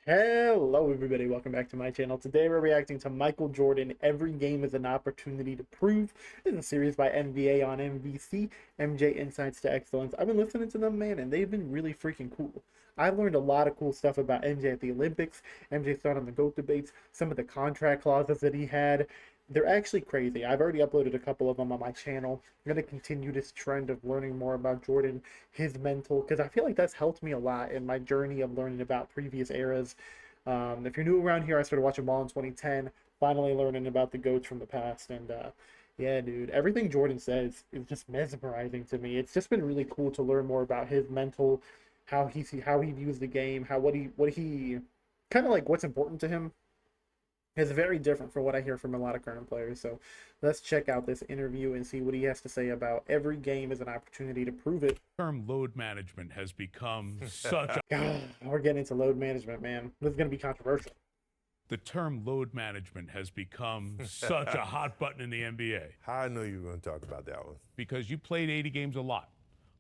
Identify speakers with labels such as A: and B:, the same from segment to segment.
A: Hello everybody, welcome back to my channel. Today we're reacting to Michael Jordan, Every Game is an Opportunity to Prove. This is a series by NBA on MVC, MJ Insights to Excellence. I've been listening to them, man, and they've been really freaking cool. I've learned a lot of cool stuff about MJ at the Olympics, MJ's thought on the GOAT debates, some of the contract clauses that he had. They're actually crazy. I've already uploaded a couple of them on my channel. I'm going to continue this trend of learning more about Jordan, his mental, because I feel like that's helped me a lot in my journey of learning about previous eras. If you're new around here, I started watching ball in 2010, finally learning about the GOATs from the past. And yeah, dude, everything Jordan says is just mesmerizing to me. It's just been really cool to learn more about his mental, how he views the game, what he kind of like what's important to him is very different from what I hear from a lot of current players. So let's check out this interview and see what he has to say about every game as an opportunity to prove it.
B: Term load management has become such a
A: God, we're getting into load management, man. This is going to be controversial.
B: the term load management has become such a hot button in the NBA
C: How I know you were going to talk about that one?
B: because you played 80 games a lot.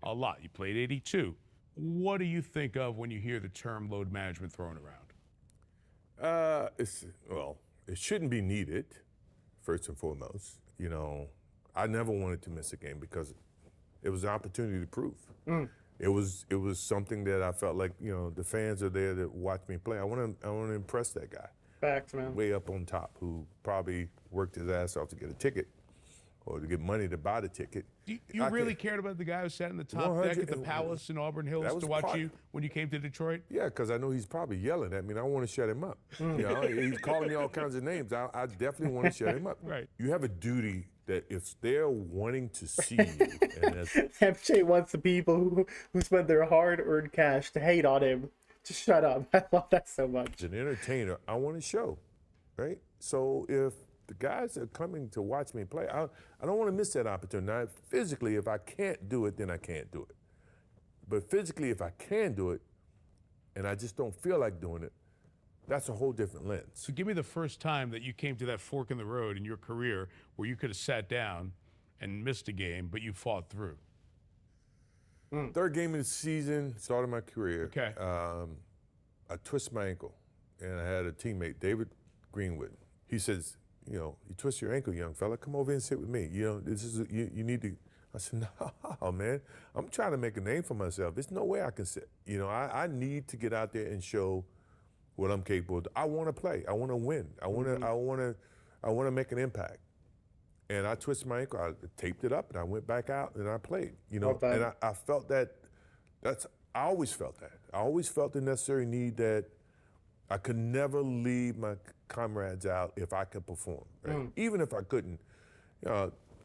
B: You played 82. What do you think of when you hear the term load management thrown around?
C: It shouldn't be needed, first and foremost. You know, I never wanted to miss a game because it was an opportunity to prove. It was something that I felt like, you know, the fans are there to watch me play. I want to impress that guy.
A: Facts, man.
C: Way up on top, who probably worked his ass off to get a ticket or to get money to buy the ticket.
B: You really cared about the guy who sat in the top deck at the Palace in Auburn Hills to watch you when you came to Detroit?
C: Yeah, because I know he's probably yelling at me, and I want to shut him up. You know, he's calling me all kinds of names. I definitely want to shut him up.
B: Right.
C: You have a duty that if they're wanting to see you, and that's,
A: MJ wants the people who spend their hard-earned cash to hate on him to shut up. I love that so much.
C: as an entertainer, I want to show, right? So if the guys are coming to watch me play, I don't want to miss that opportunity. Now, physically, if I can't do it, then I can't do it. But physically, if I can do it, and I just don't feel like doing it, that's a whole different lens.
B: So give me the first time that you came to that fork in the road in your career where you could have sat down and missed a game, but you fought through.
C: Third game of the season, start of my career.
B: Okay.
C: I twist my ankle, and I had a teammate, David Greenwood. He says, you know, you twist your ankle, young fella. Come over and sit with me. You know, this is you need to. I said, no, man. I'm trying to make a name for myself. There's no way I can sit. You know, I need to get out there and show what I'm capable of. I want to play. I want to win. I want to make an impact. And I twisted my ankle. I taped it up, and I went back out, and I played. You know,
A: Okay.
C: and I felt that. I always felt that. I always felt the necessary need that I could never leave my comrades out if I could perform. Right? Even if I couldn't.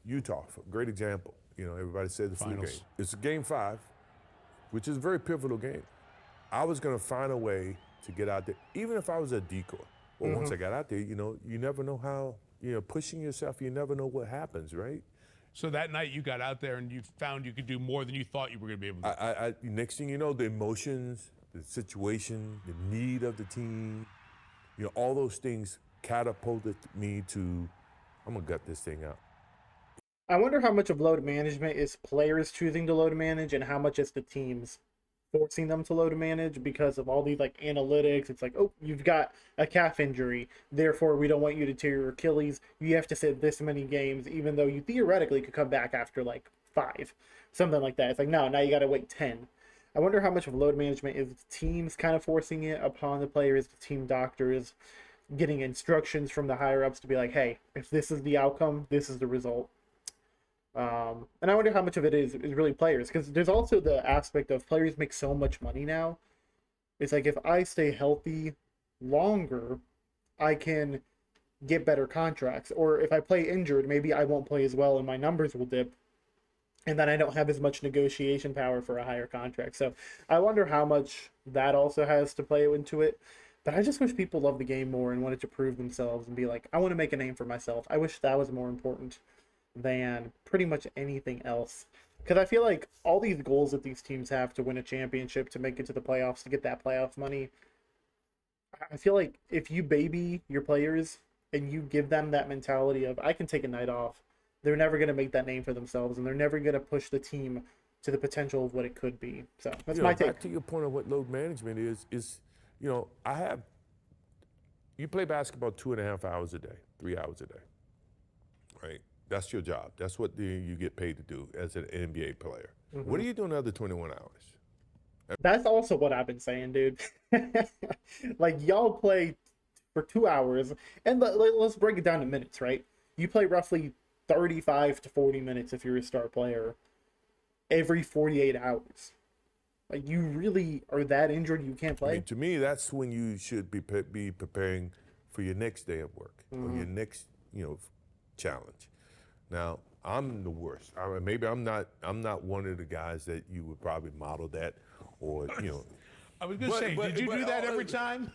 C: Utah, great example. You know, everybody said the flu
B: Finals.
C: game. It's game 5, which is a very pivotal game. I was going to find a way to get out there, even if I was a decoy. Well, once I got out there, you know, you never know how, you know, pushing yourself, you never know what happens, right?
B: So that night you got out there and you found you could do more than you thought you were going to be able to do.
C: Next thing you know, the emotions, the situation, the need of the team, you know, all those things catapulted me to, I'm going to gut this thing out.
A: I wonder how much of load management is players choosing to load manage and how much is the teams forcing them to load manage because of all these like analytics. It's like, oh, you've got a calf injury, therefore we don't want you to tear your Achilles. You have to sit this many games, even though you theoretically could come back after like 5, something like that. It's like, no, now you got to wait 10. I wonder how much of load management is the teams kind of forcing it upon the players, the team doctors, getting instructions from the higher ups to be like, hey, if this is the outcome, this is the result. And I wonder how much of it is really players, because there's also the aspect of players make so much money now. It's like if I stay healthy longer, I can get better contracts. Or if I play injured, maybe I won't play as well and my numbers will dip. And then I don't have as much negotiation power for a higher contract. So I wonder how much that also has to play into it. But I just wish people loved the game more and wanted to prove themselves and be like, I want to make a name for myself. I wish that was more important than pretty much anything else. Because I feel like all these goals that these teams have to win a championship, to make it to the playoffs, to get that playoff money, I feel like if you baby your players and you give them that mentality of, I can take a night off, they're never going to make that name for themselves, and they're never going to push the team to the potential of what it could be. So that's my take.
C: Back to your point of what load management is, you know, I have You play basketball 2.5 hours a day, 3 hours a day, right? That's your job. That's what you get paid to do as an NBA player. What are you doing the other 21 hours?
A: That's also what I've been saying, dude. Like, y'all play for 2 hours, and let's break it down to minutes, right? You play roughly 35 to 40 minutes if you're a star player every 48 hours. Like, you really are that injured you can't
C: I
A: play?
C: mean, to me, that's when you should be preparing for your next day of work or your next, challenge. Now, I'm the worst. Maybe I'm not one of the guys that you would probably model that, or
B: I was going to say, did you do that every time?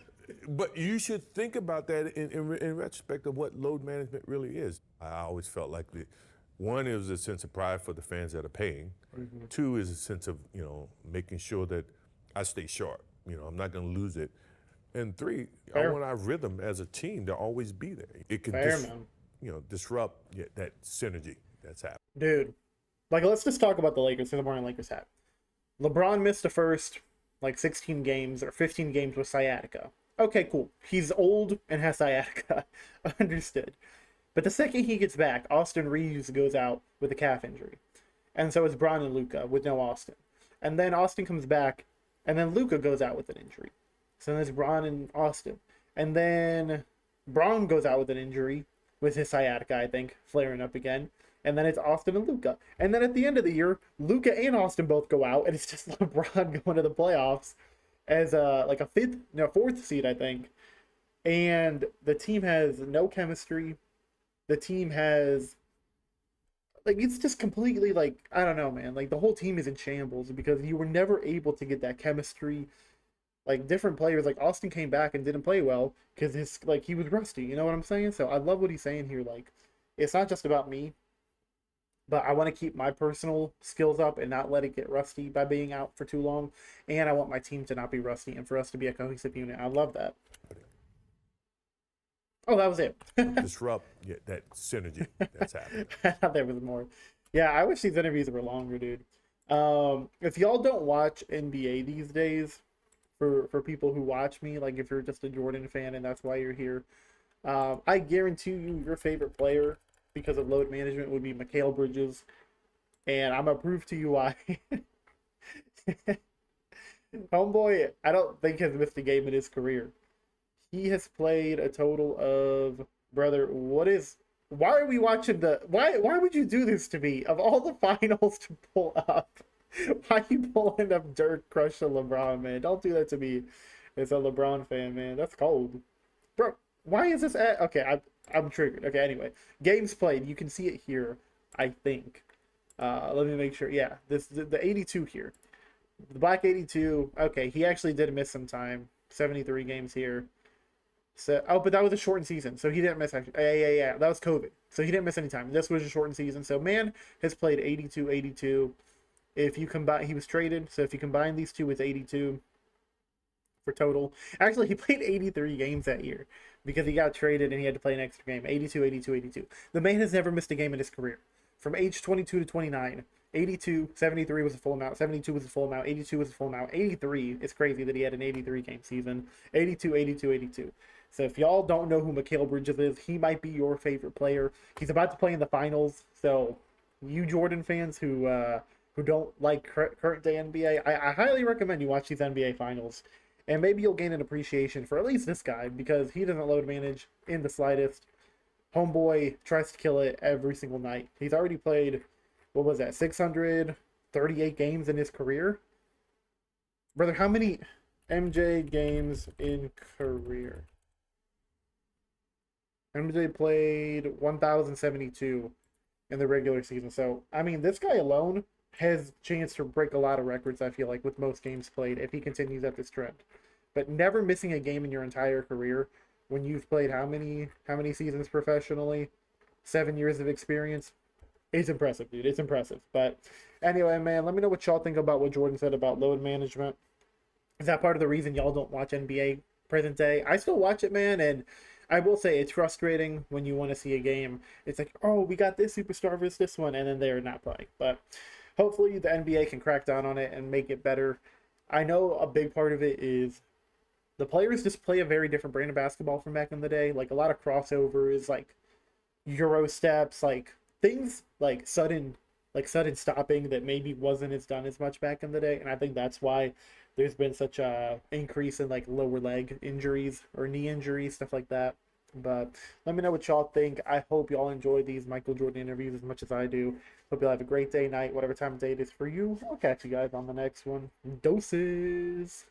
C: But you should think about that in retrospect of what load management really is. I always felt like one is a sense of pride for the fans that are paying. Two is a sense of making sure that I stay sharp. I'm not going to lose it. And three,
A: Fair.
C: I want our rhythm as a team to always be there. It can
A: Fair, man.
C: disrupt that synergy that's happening.
A: Dude, like, let's just talk about the Lakers because I'm wearing a Lakers hat. LeBron missed the first, 16 games or 15 games with sciatica. Okay, cool. He's old and has sciatica. Understood. But the second he gets back, Austin Reeves goes out with a calf injury. And so it's Bron and Luka with no Austin. And then Austin comes back, and then Luka goes out with an injury. So then it's Bron and Austin. And then Bron goes out with an injury with his sciatica, I think, flaring up again. And then it's Austin and Luka. And then at the end of the year, Luka and Austin both go out, and it's just LeBron going to the playoffs as a fourth seed, I think. And the team has no chemistry. The team has, it's just completely, I don't know, man. The whole team is in shambles because you were never able to get that chemistry. Different players, Austin came back and didn't play well because he was rusty. You know what I'm saying? So I love what he's saying here. It's not just about me, but I want to keep my personal skills up and not let it get rusty by being out for too long. And I want my team to not be rusty and for us to be a cohesive unit. I love that. Oh, that was it.
C: Disrupt that synergy that's happening.
A: I thought there was more. Yeah, I wish these interviews were longer, dude. If y'all don't watch NBA these days, for people who watch me, if you're just a Jordan fan and that's why you're here, I guarantee you your favorite player because of load management would be Mikal Bridges, and I'm gonna prove to you why. Homeboy, I don't think has missed a game in his career. He has played a total of, brother, why are we watching why would you do this to me? Of all the finals to pull up, why are you pulling up Dirk crushing LeBron, man? Don't do that to me as a LeBron fan, man. That's cold. Bro, why is this okay, I'm triggered. Okay, anyway. Games played, you can see it here, I think. Let me make sure. Yeah, the 82 here. The Black 82, okay, he actually did miss some time. 73 games here. So, but that was a shortened season, so he didn't miss actually. Yeah. That was COVID, so he didn't miss any time. This was a shortened season, so man has played 82. If you combine, he was traded, so if you combine these two, it's 82 for total. Actually, he played 83 games that year because he got traded and he had to play an extra game. 82. The man has never missed a game in his career. From age 22 to 29, 82, 73 was a full amount, 72 was a full amount, 82 was a full amount, 83, it's crazy that he had an 83 game season, 82. So if y'all don't know who Mikal Bridges is, he might be your favorite player. He's about to play in the finals, so you Jordan fans who don't like current day NBA, I highly recommend you watch these NBA finals, and maybe you'll gain an appreciation for at least this guy because he doesn't load manage in the slightest. Homeboy tries to kill it every single night. He's already played, 638 games in his career? Brother, how many MJ games in career? MJ played 1,072 in the regular season. So, I mean, this guy alone has chance to break a lot of records, I feel like, with most games played if he continues at this trend. But never missing a game in your entire career when you've played how many seasons professionally? 7 years of experience? It's impressive, dude. It's impressive. But anyway, man, let me know what y'all think about what Jordan said about load management. Is that part of the reason y'all don't watch NBA present day? I still watch it, man, and I will say it's frustrating when you want to see a game. It's like, oh, we got this superstar versus this one, and then they're not playing. But hopefully the NBA can crack down on it and make it better. I know a big part of it is the players just play a very different brand of basketball from back in the day. Like a lot of crossovers, like Euro steps, like things like sudden stopping that maybe wasn't as done as much back in the day. And I think that's why there's been such a increase in like lower leg injuries or knee injuries, stuff like that. But let me know what y'all think. I hope y'all enjoy these Michael Jordan interviews as much as I do. Hope y'all have a great day, night, whatever time of day it is for you. I'll catch you guys on the next one. Doses.